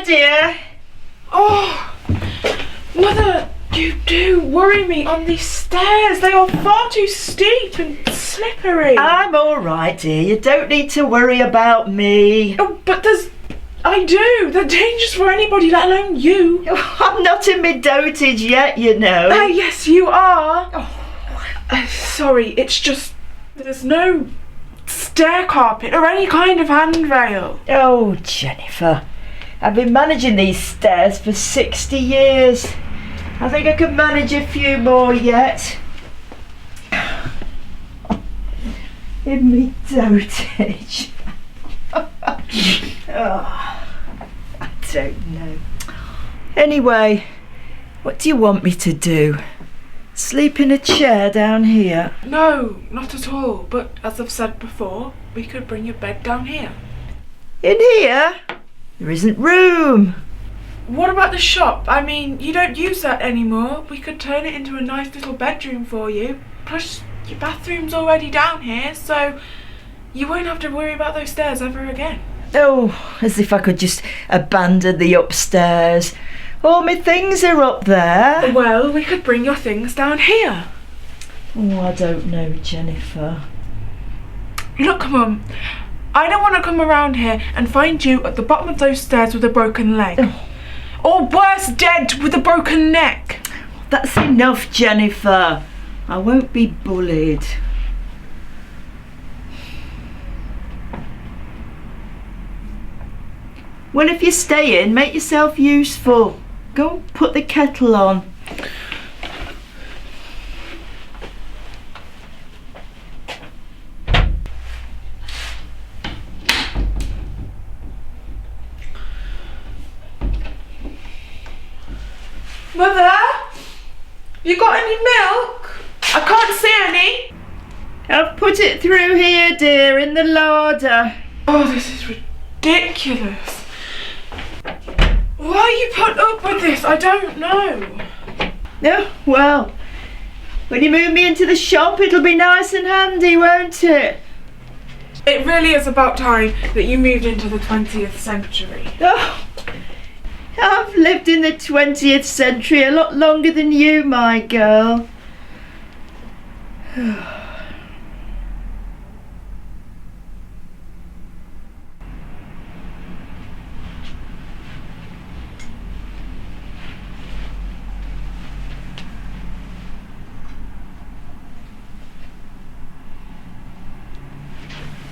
here, dear. Oh, Mother, you do worry me on these stairs. They are far too steep and slippery. I'm all right, dear. You don't need to worry about me. Oh, but I do. They're dangerous for anybody, let alone you. I'm not in my dotage yet, you know. Yes, you are. Oh. Sorry, it's just there's no stair carpet or any kind of handrail. Oh, Jennifer. I've been managing these stairs for 60 years. I think I can manage a few more yet. In me dotage. Oh, I don't know. Anyway, what do you want me to do? Sleep in a chair down here? No, not at all. But as I've said before, we could bring your bed down here. In here? There isn't room. What about the shop? I mean, you don't use that anymore. We could turn it into a nice little bedroom for you. Plus, your bathroom's already down here, so you won't have to worry about those stairs ever again. Oh, as if I could just abandon the upstairs. All my things are up there. Well, we could bring your things down here. Oh, I don't know, Jennifer. Look, Mum, I don't want to come around here and find you at the bottom of those stairs with a broken leg. Oh. Or worse, dead with a broken neck. That's enough, Jennifer. I won't be bullied. Well, if you stay in, make yourself useful. Go and put the kettle on. Mother, you got any milk? I can't see any. I've put it through here, dear, in the larder. Oh, this is ridiculous. Why you put up with this? I don't know. Oh, well, when you move me into the shop, it'll be nice and handy, won't it? It really is about time that you moved into the 20th century. Oh, I've lived in the 20th century a lot longer than you, my girl.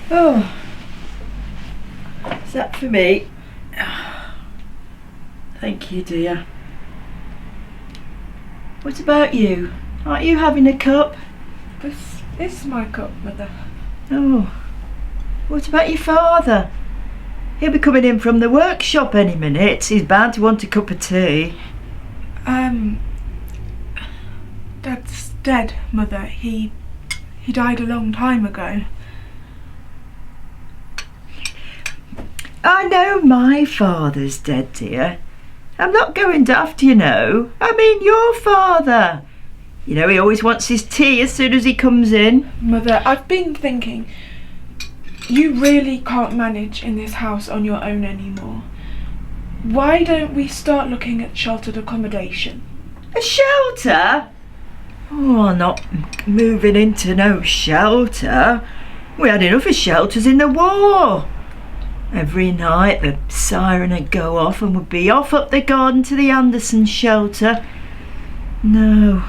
Oh, is that for me? Thank you, dear. What about you? Aren't you having a cup? This is my cup, Mother. Oh, what about your father? He'll be coming in from the workshop any minute. He's bound to want a cup of tea. Dad's dead, Mother. He died a long time ago. I know my father's dead, dear. I'm not going daft, you know. I mean your father. You know, he always wants his tea as soon as he comes in. Mother, I've been thinking, you really can't manage in this house on your own anymore. Why don't we start looking at sheltered accommodation? A shelter? Oh, not moving into no shelter. We had enough of shelters in the war. Every night the siren would go off and we'd be off up the garden to the Anderson shelter. No,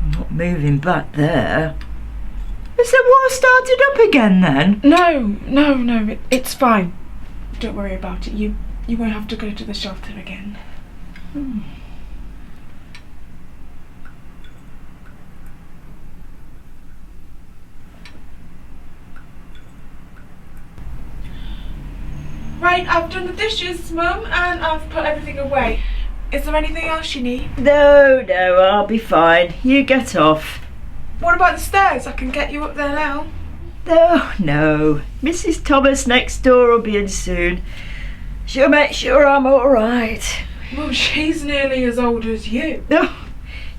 I'm not moving back there. Has the war started up again then? No, it's fine. Don't worry about it. You won't have to go to the shelter again. Right, I've done the dishes, Mum, and I've put everything away. Is there anything else you need? No, I'll be fine. You get off. What about the stairs? I can get you up there now. No. Mrs. Thomas next door will be in soon. She'll make sure I'm all right. Well, she's nearly as old as you. Oh,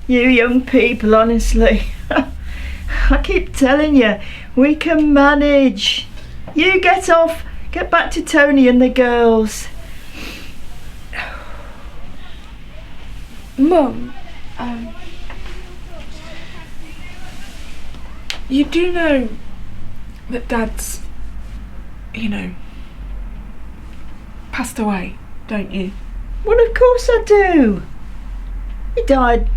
you young people, honestly. I keep telling you, we can manage. You get off. Get back to Tony and the girls. Mum, you do know that Dad's, passed away, don't you? Well, of course I do. He died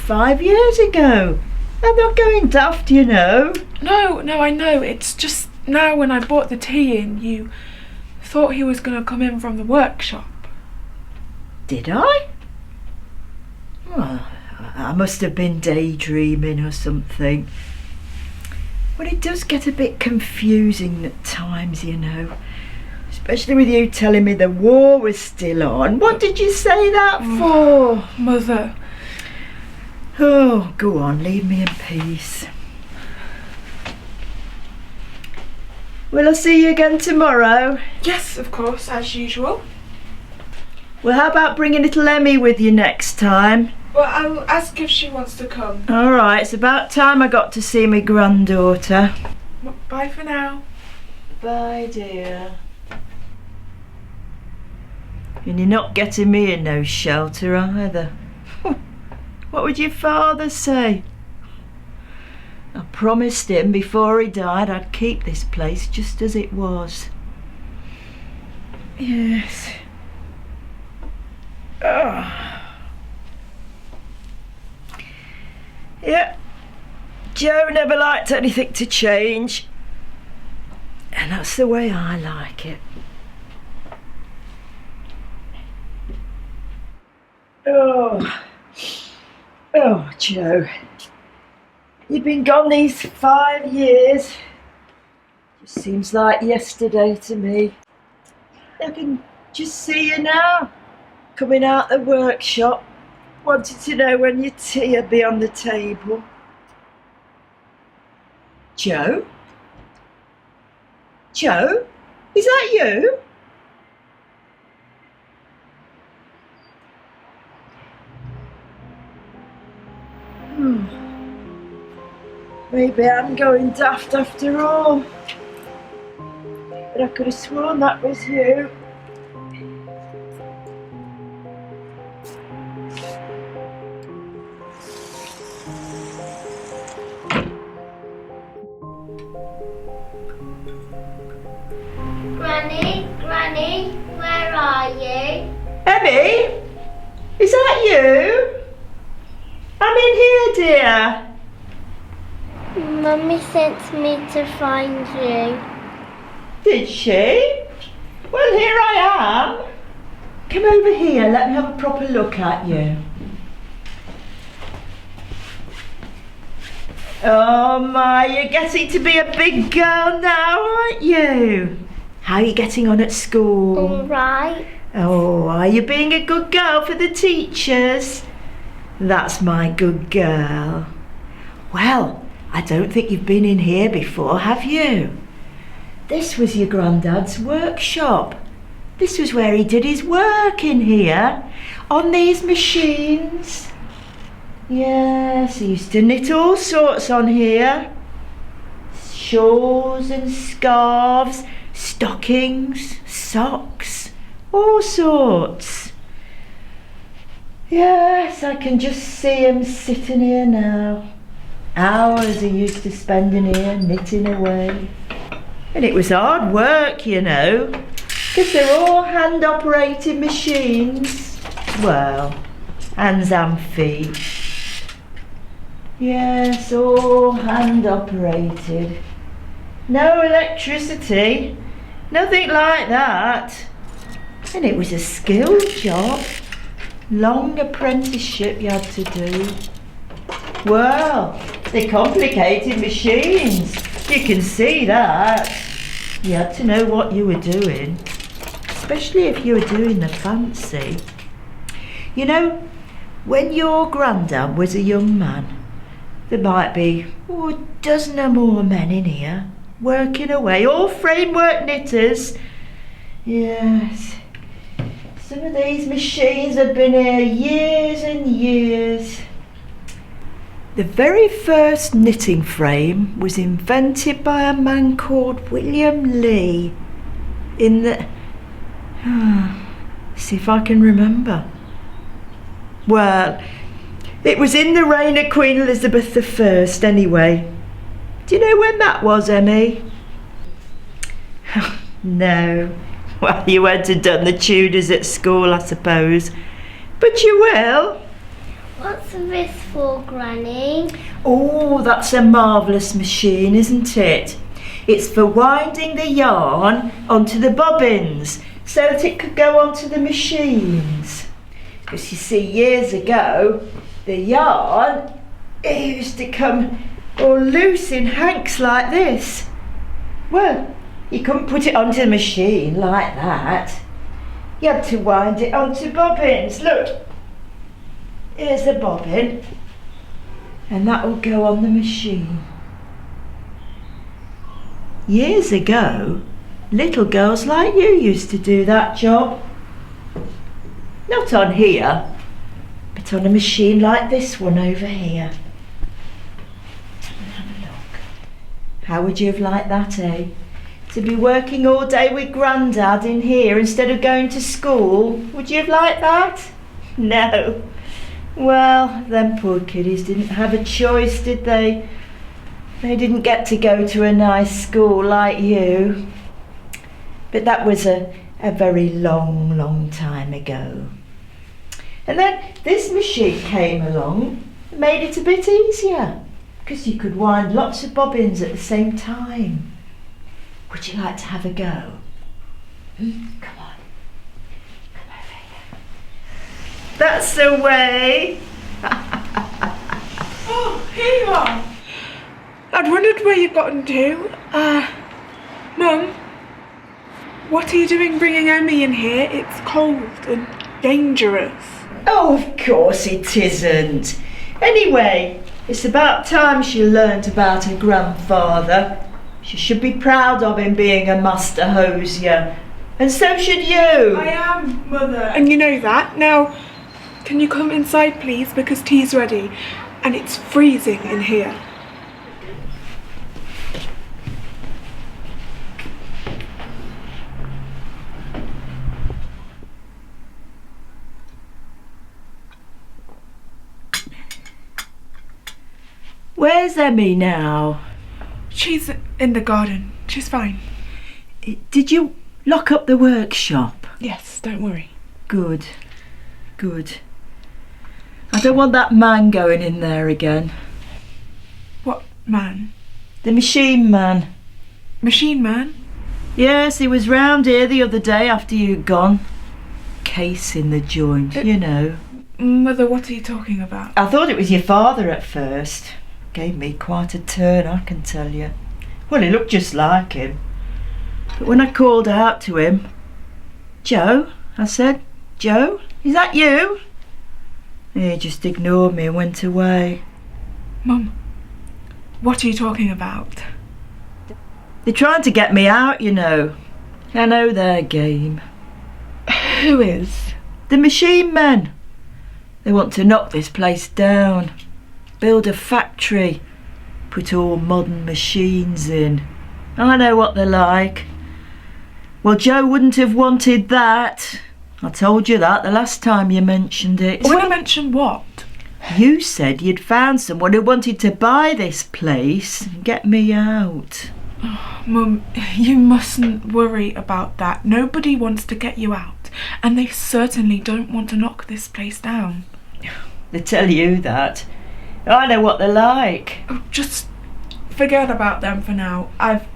5 years ago. I'm not going daft, you know. No, I know. It's just now when I brought the tea in, you thought he was going to come in from the workshop. Did I? Well, I must have been daydreaming or something. Well, it does get a bit confusing at times, you know. Especially with you telling me the war was still on. What did you say that for? Mother. Oh, go on, leave me in peace. Will I see you again tomorrow? Yes, of course, as usual. Well, how about bringing little Emmy with you next time? Well, I'll ask if she wants to come. All right, it's about time I got to see my granddaughter. Bye for now. Bye, dear. And you're not getting me in no shelter either. What would your father say? I promised him before he died I'd keep this place just as it was. Yes. Oh. Yeah. Joe never liked anything to change. And that's the way I like it. Oh, Joe. You've been gone these 5 years. Just seems like yesterday to me. I can just see you now, coming out the workshop, wanting to know when your tea would be on the table. Joe? Joe? Is that you? Maybe I'm going daft after all. But I could have sworn that was you. Granny, where are you? Emmy? Is that you? I'm in here, dear. Mummy sent me to find you. Did she? Well, here I am. Come over here, let me have a proper look at you. Oh my, you're getting to be a big girl now, aren't you? How are you getting on at school? All right. Oh, are you being a good girl for the teachers? That's my good girl. Well, I don't think you've been in here before, have you? This was your granddad's workshop. This was where he did his work in here, on these machines. Yes, he used to knit all sorts on here. Shawls and scarves, stockings, socks, all sorts. Yes, I can just see him sitting here now. Hours he used to spend in here knitting away. And it was hard work, you know, because they're all hand-operated machines. Well, hands and feet. Yes, all hand-operated. No electricity, nothing like that. And it was a skilled job. Long apprenticeship you had to do. Well, they're complicated machines. You can see that. You had to know what you were doing, especially if you were doing the fancy. You know, when your granddad was a young man, there might be a dozen or more men in here, working away, all framework knitters. Yes, some of these machines have been here years and years. The very first knitting frame was invented by a man called William Lee in the... see if I can remember. Well, it was in the reign of Queen Elizabeth I anyway. Do you know when that was, Emmy? No. Well, you won't have done the Tudors at school, I suppose. But you will. What's this for, Granny? Oh, that's a marvellous machine, isn't it? It's for winding the yarn onto the bobbins so that it could go onto the machines. Because you see, years ago, the yarn, it used to come all loose in hanks like this. Well, you couldn't put it onto the machine like that. You had to wind it onto bobbins. Look, here's a bobbin, and that will go on the machine. Years ago, little girls like you used to do that job. Not on here, but on a machine like this one over here. Have a look. How would you have liked that, eh? To be working all day with Grandad in here instead of going to school? Would you have liked that? No. Well, them poor kiddies didn't have a choice, did they? They didn't get to go to a nice school like you. But that was a very long, long time ago. And then this machine came along and made it a bit easier, because you could wind lots of bobbins at the same time. Would you like to have a go? Come on. Come over here. That's the way. Oh, here you are. I'd wondered where you'd gotten to. Mum, what are you doing bringing Emmy in here? It's cold and dangerous. Oh, of course it isn't. Anyway, it's about time she learnt about her grandfather. She should be proud of him being a Master Hosier. And so should you. I am, Mother. And you know that. Now, can you come inside, please, because tea's ready. And it's freezing in here. Where's Emmy now? She's in the garden. She's fine. Did you lock up the workshop? Yes, don't worry. Good, good. I don't want that man going in there again. What man? The machine man. Machine man? Yes, he was round here the other day after you'd gone. Case in the joint, you know. Mother, what are you talking about? I thought it was your father at first. Gave me quite a turn, I can tell you. Well, he looked just like him. But when I called out to him, "Joe," I said, "Joe, is that you?" He just ignored me and went away. Mum, what are you talking about? They're trying to get me out, you know. I know their game. Who is? The machine men. They want to knock this place down. Build a factory, put all modern machines in. I know what they're like. Well, Joe wouldn't have wanted that. I told you that the last time you mentioned it. When I mentioned what? You said you'd found someone who wanted to buy this place and get me out. Oh, Mum, you mustn't worry about that. Nobody wants to get you out, and they certainly don't want to knock this place down. They tell you that. I know what they're like. Oh, just forget about them for now. I've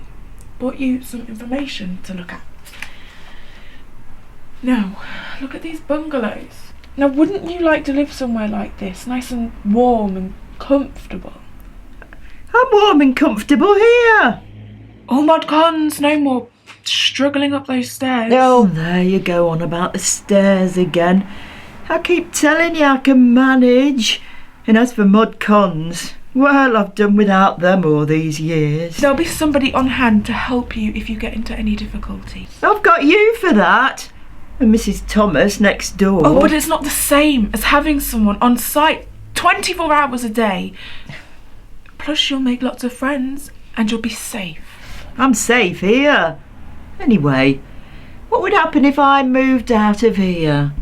brought you some information to look at. Now, look at these bungalows. Now, wouldn't you like to live somewhere like this, nice and warm and comfortable? I'm warm and comfortable here. Oh, mod cons, no more struggling up those stairs. Oh, there you go on about the stairs again. I keep telling you I can manage. And as for mud cons, well, I've done without them all these years. There'll be somebody on hand to help you if you get into any difficulties. I've got you for that. And Mrs. Thomas next door. Oh, but it's not the same as having someone on site 24 hours a day. Plus, you'll make lots of friends and you'll be safe. I'm safe here. Anyway, what would happen if I moved out of here?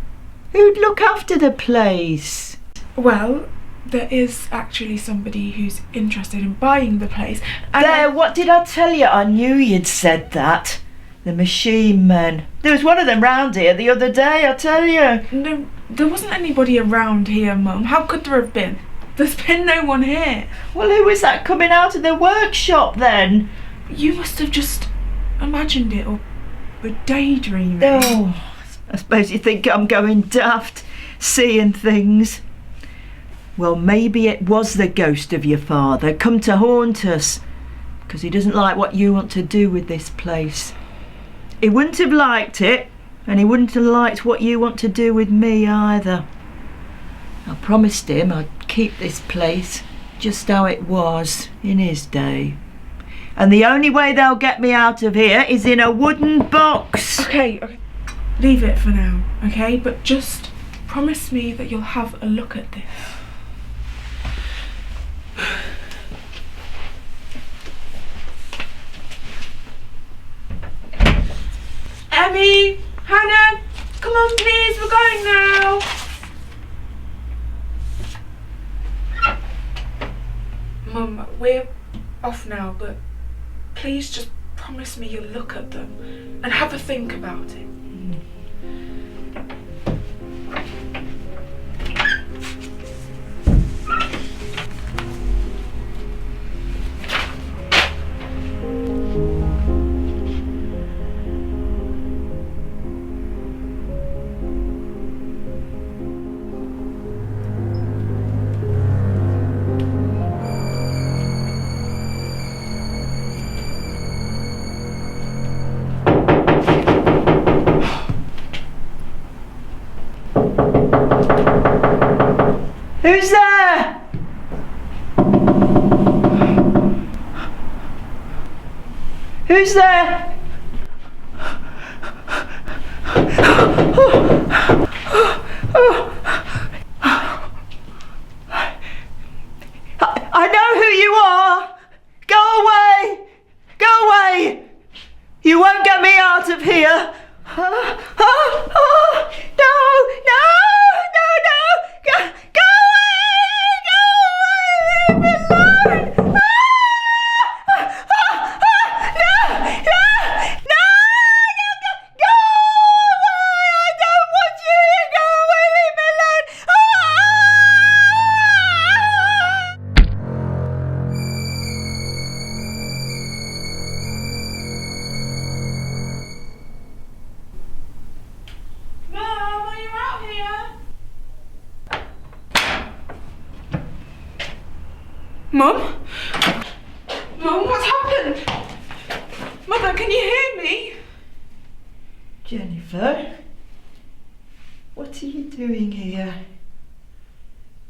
Who'd look after the place? Well, there is actually somebody who's interested in buying the place. And There, what did I tell you? I knew you'd said that. The machine men. There was one of them round here the other day, I tell you. No, there wasn't anybody around here, Mum. How could there have been? There's been no one here. Well, who was that coming out of the workshop then? You must have just imagined it or were daydreaming. Oh, I suppose you think I'm going daft, seeing things. Well, maybe it was the ghost of your father come to haunt us, because he doesn't like what you want to do with this place. He wouldn't have liked it, and he wouldn't have liked what you want to do with me either. I promised him I'd keep this place just how it was in his day. And the only way they'll get me out of here is in a wooden box. Okay, leave it for now, okay? But just promise me that you'll have a look at this. Emmy, Hannah, come on please, we're going now. Mum, we're off now, but please just promise me you'll look at them and have a think about it. Who's there? Who's there? I know who you are. Go away. Go away. You won't get me out of here. No, no, no, no. Go away. Leave me alone. Mum? Mum, what's happened? Mother, can you hear me? Jennifer, what are you doing here?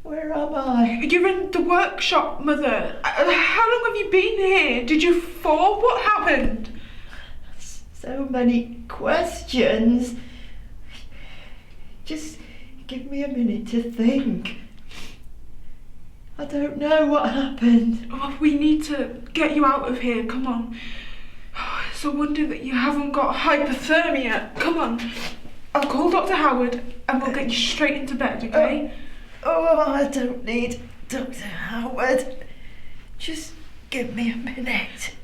Where am I? You're in the workshop, Mother. How long have you been here? Did you fall? What happened? So many questions. Just give me a minute to think. I don't know what happened. Oh, we need to get you out of here. Come on. Oh, it's a wonder that you haven't got hypothermia. Come on. I'll call Dr. Howard and we'll get you straight into bed, okay? Oh, I don't need Dr. Howard. Just give me a minute.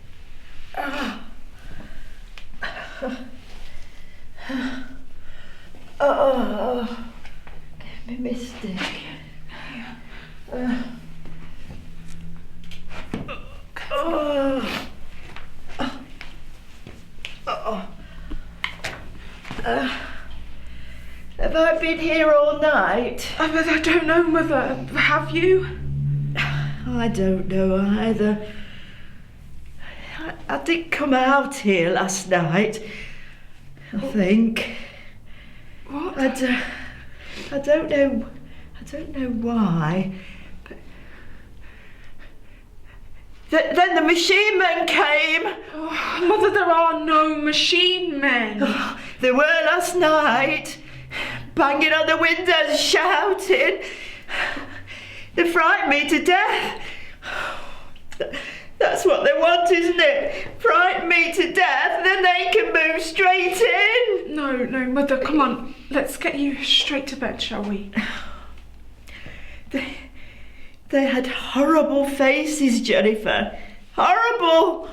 Give me my stick. Have I been here all night? But I don't know, Mother. Have you? I don't know either. I did come out here last night, I think. What? I don't know why. But then the machine men came. Oh, Mother, there are no machine men. Oh, they were last night, banging on the windows, shouting. They frightened me to death. That's what they want, isn't it? Frighten me to death, then they can move straight in. No, Mother, come on. Let's get you straight to bed, shall we? They had horrible faces, Jennifer. Horrible.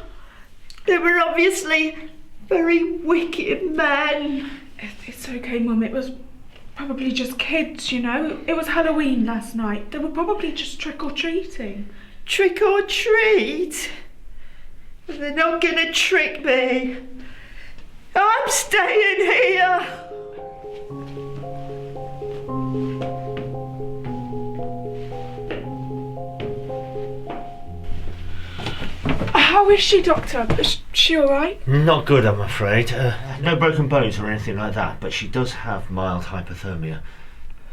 They were obviously very wicked men. It's okay, Mum. It was probably just kids, you know. It was Halloween last night. They were probably just trick-or-treating. Trick or treat? They're not gonna trick me. I'm staying here. How is she, Doctor? Is she alright? Not good, I'm afraid. No broken bones or anything like that, but she does have mild hypothermia.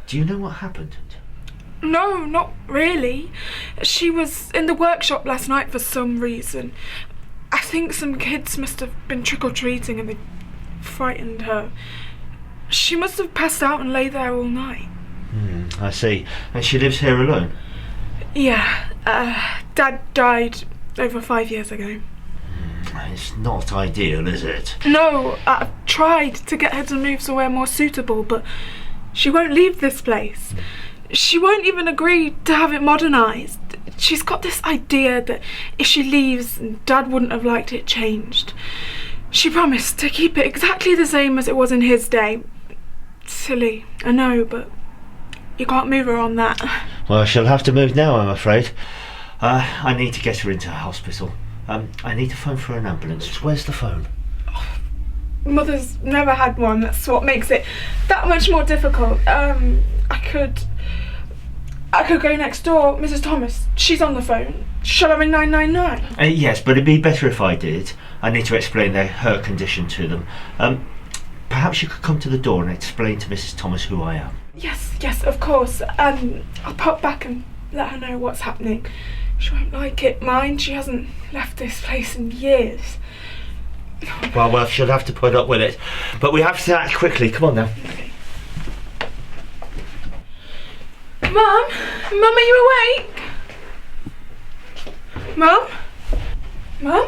Do you know what happened? No, not really. She was in the workshop last night for some reason. I think some kids must have been trick-or-treating and they frightened her. She must have passed out and lay there all night. I see. And she lives here alone? Yeah. Dad died over 5 years ago. It's not ideal, is it? No, I've tried to get her to move somewhere more suitable, but she won't leave this place. She won't even agree to have it modernised. She's got this idea that if she leaves, Dad wouldn't have liked it changed. She promised to keep it exactly the same as it was in his day. Silly, I know, but you can't move her on that. Well, she'll have to move now, I'm afraid. I need to get her into hospital. I need to phone for an ambulance. Where's the phone? Mother's never had one. That's what makes it that much more difficult. I could go next door. Mrs. Thomas, she's on the phone. Shall I ring 999? Yes, but it'd be better if I did. I need to explain her condition to them. Perhaps you could come to the door and explain to Mrs. Thomas who I am. Yes, of course. I'll pop back and let her know what's happening. She won't like it, mind. She hasn't left this place in years. Well, she'll have to put up with it. But we have to act quickly. Come on now. Okay. Mum, are you awake? Mum? Mum?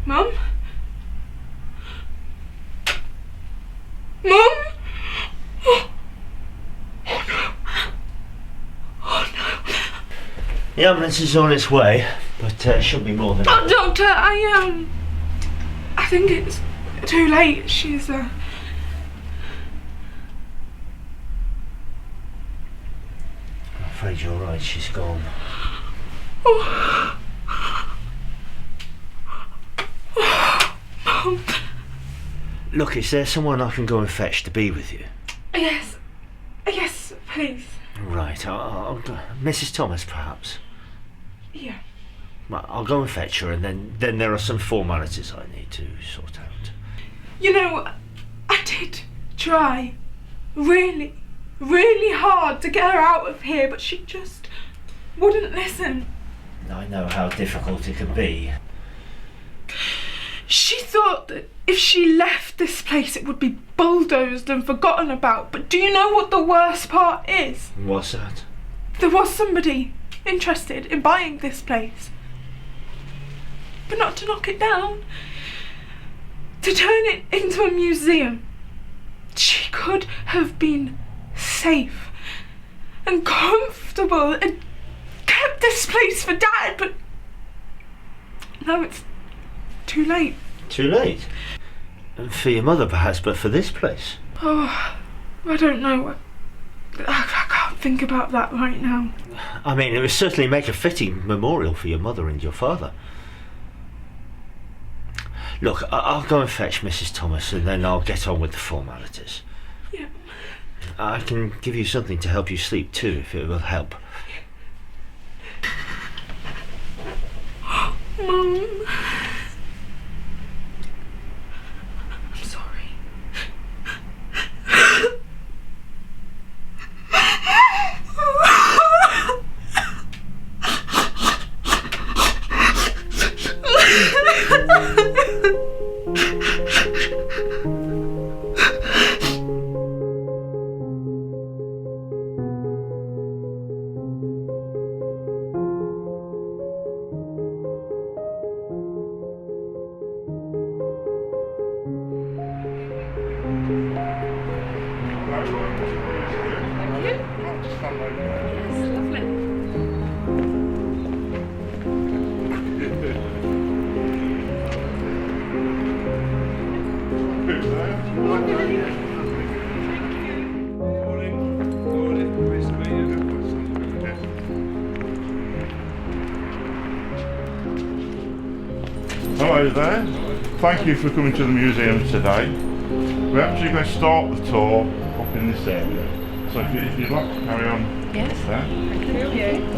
Mum? Mum? Oh no. Oh no. The ambulance is on its way, but it shouldn't be more than... Oh, Doctor, I think it's too late. She's, I'm afraid you're right, she's gone. Oh. Mum. Look, is there someone I can go and fetch to be with you? Yes, please. Right, I'll go. Mrs. Thomas, perhaps? Yeah. Right, I'll go and fetch her, and then there are some formalities I need to sort out. You know, I did try really, really hard to get her out of here, but she just wouldn't listen. I know how difficult it can be. She thought that if she left this place it would be bulldozed and forgotten about, but do you know what the worst part is? What's that? There was somebody interested in buying this place, but not to knock it down, to turn it into a museum. She could have been safe and comfortable and kept this place for Dad, but now it's too late. Too late? For your mother, perhaps, but for this place? Oh, I don't know. I can't think about that right now. I mean, it would certainly make a fitting memorial for your mother and your father. Look, I'll go and fetch Mrs. Thomas, and then I'll get on with the formalities. Yeah. I can give you something to help you sleep too, if it will help. Mum. I'm sorry. Hello there. Thank you for coming to the museum today. We're actually going to start the tour up in this area. So if you'd like to carry on Yes. there. Thank you.